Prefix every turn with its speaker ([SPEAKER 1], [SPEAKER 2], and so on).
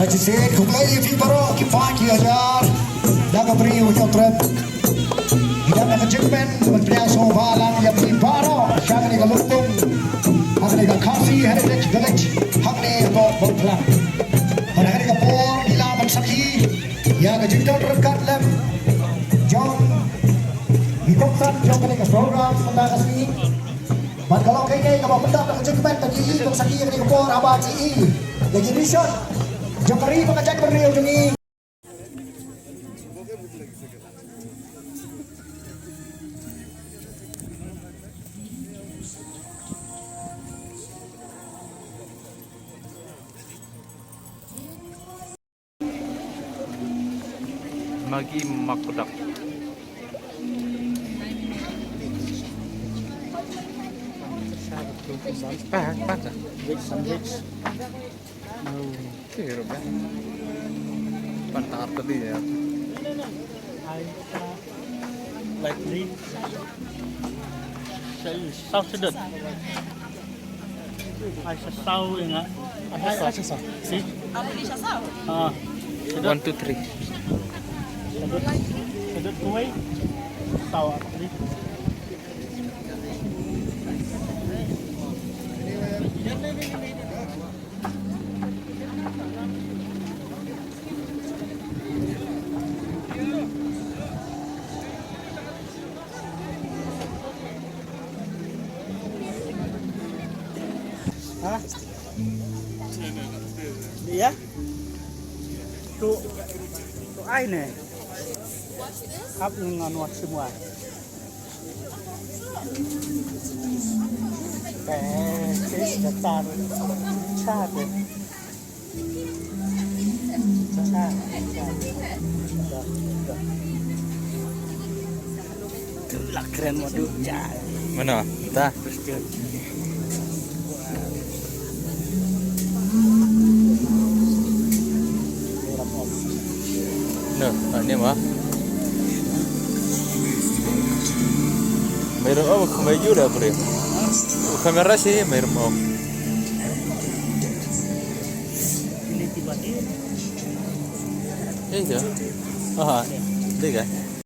[SPEAKER 1] Satisfeito, com meio vim para o que vai que olhar. Dá para abrir o teu trap. E dá para jumpen, mas o balang yang vim para. Siya ni kalutong. Ang ni kasi heritage village. Hak ni ito bangklang. Pada hari kapor ilaban sakhi. Ya ka jumpen rekat lem. John. Ikopsan John ni program pada kasih. Pada kalau kayaknya kalau benda nak jumpen tadi itu sakhi ni kapor abad si. Jadi mission. Jokeri mengajak beriau jengi.
[SPEAKER 2] Magi makudak. Kira kan? Pantar tadi ya.
[SPEAKER 3] Like this. Sao sedot. Ai sao enggak? Ai sao. Si.
[SPEAKER 4] Apa di Sasau?
[SPEAKER 3] Ah.
[SPEAKER 2] 1, 2, 3.
[SPEAKER 3] Sedot kue. Sao apa tadi? Hah? Iya? Tuh ai nih? Up nganwat semua. Sis datar chat. Lah keren waduh cah.
[SPEAKER 2] Mana? Dah. Nah, ini mah. Mayroon ako kumayo na pre. Kamera sih mayroon mo.
[SPEAKER 3] Ini tiba-tiba.
[SPEAKER 2] Iya. Aha. Liga.